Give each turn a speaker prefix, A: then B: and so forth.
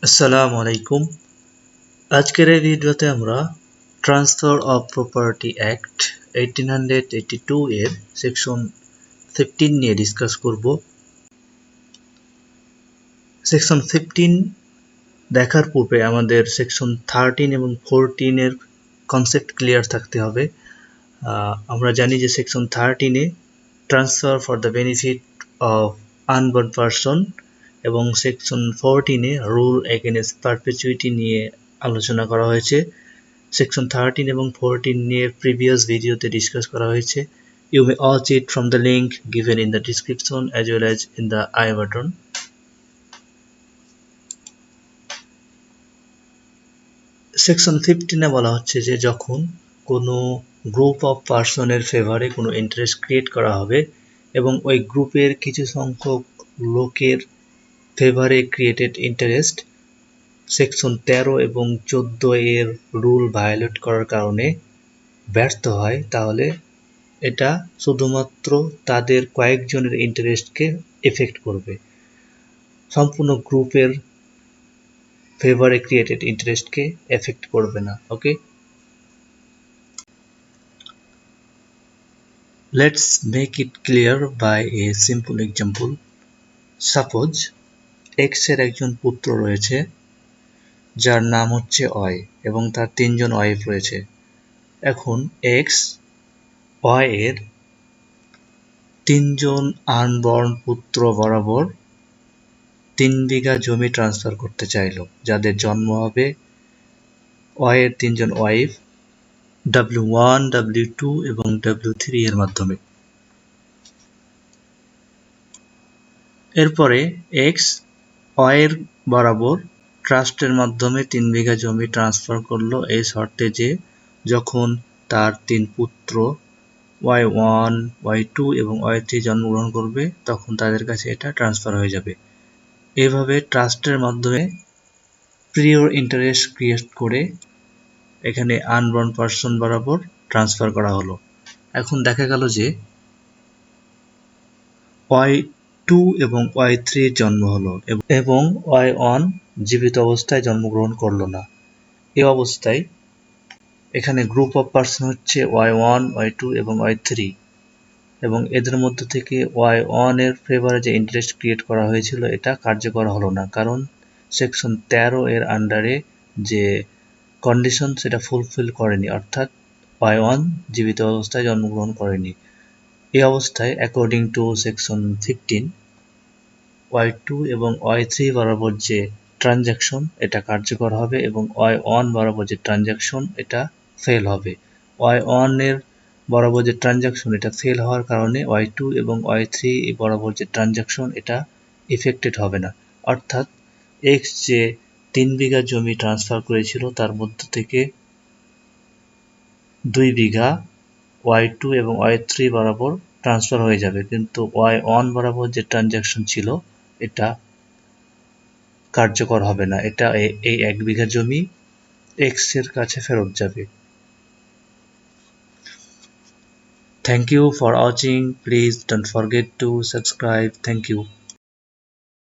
A: আসসালামু আলাইকুম। আজকের এই ভিডিওতে আমরা ট্রান্সফার অফ প্রপার্টি অ্যাক্ট 1882 এর সেকশন 15 নিয়ে ডিসকাস করব। সেকশন 15 দেখার পূর্বে আমাদের সেকশন 13 এবং 14 এর কনসেপ্ট ক্লিয়ার থাকতে হবে। আমরা জানি যে section 13 a transfer for the benefit of unborn person এবং সেকশন 14 এ রুল এগেইনস্ট পারপেচুইটি নিয়ে আলোচনা করা হয়েছে। সেকশন 13 এবং 14 নিয়ে প্রিভিয়াস ভিডিওতে ডিসকাস করা হয়েছে। You may watch it from the link given in the description as well as in the I button. Section 15 বলা হচ্ছে যে যখন কোনো গ্রুপ অফ পার্সনের ফেভারে কোনো ইন্টারেস্ট ক্রিয়েট করা হবে এবং ওই গ্রুপের কিছু সংখ্যক লোকের ফেভারে ক্রিয়েটেড ইন্টারেস্ট সেকশন 13 এবং 14 এর রুল ভায়োলেট করার কারণে ব্যর্থ হয়, তাহলে এটা শুধুমাত্র তাদের কয়েকজনের ইন্টারেস্টকে এফেক্ট করবে, সম্পূর্ণ গ্রুপের ফেভারে ক্রিয়েটেড ইন্টারেস্টকে এফেক্ট করবে না। Okay, let's make it clear by a simple example. Suppose x এর একজন পুত্র রয়েছে যার নাম হচ্ছে অয় এবং তার 3 জন ওয়াইফ রয়েছে। এখন এক্স অয় এর 3 জন আনবর্ন পুত্র বরাবর 3 বিঘা জমি ট্রান্সফার করতে চাইল, যাদের জন্ম হবে ওয়াই এর 3 জন ওয়াইফ W1, W2 এবং W3 এর মাধ্যমে। এরপরে এক্স ওয়াই এর বরাবর ট্রাস্টের মাধ্যমে 3 বিঘা জমি ট্রান্সফার করলো এই শর্তে যে যখন তার 3 পুত্র Y1, Y2 এবং Y3 জন্মগ্রহণ করবে তখন তাদের কাছে এটা ট্রান্সফার হয়ে যাবে। এভাবে ট্রাস্টের মাধ্যমে প্রিয়র ইন্টারেস্ট ক্রিয়েট করে এখানে আনবর্ন পারসন বরাবর ট্রান্সফার করা হলো। এখন দেখা গেল যে Y2 এবং Y3 জন্ম হলো এবং Y1 জীবিত অবস্থায় জন্মগ্রহণ করলো না। এই অবস্থায় এখানে গ্রুপ অফ পারসন হচ্ছে Y1, Y2 এবং Y3 এবং এদের মধ্য থেকে Y1 এর ফেভারে যে ইন্টারেস্ট ক্রিয়েট করা হয়েছিল এটা কার্যকর হলো না, কারণ সেকশন 13 এর আন্ডারে যে কন্ডিশন সেটা ফুলফিল করেনি, অর্থাৎ Y1 জীবিত অবস্থায় জন্মগ্রহণ করেনি। এই অবস্থায় অ্যাকর্ডিং টু সেকশন 15 Y2 এবং Y3 বরাবর যে ট্রানজ্যাকশন এটা কার্যকর হবে এবং Y1 বরাবর যে ট্রানজ্যাকশন এটা ফেল হবে। Y1 এর বরাবর যে ট্রানজ্যাকশন এটা ফেল হওয়ার কারণে Y2 এবং Y3 বরাবর যে ট্রানজ্যাকশন এটা ইফেক্টেড হবে না, অর্থাৎ এক্স যে 3 বিঘা জমি ট্রান্সফার করেছিল তার মধ্য থেকে 2 বিঘা Y2 এবং Y3 বরাবর ট্রান্সফার হয়ে যাবে, কিন্তু Y1 বরাবর যে ট্রানজ্যাকশন ছিল এটা কার্যকর হবে না। এটা এই 1 বিঘা জমি এক্স এর কাছে ফেরত যাবে। Thank you for watching. Please don't forget to subscribe. Thank you.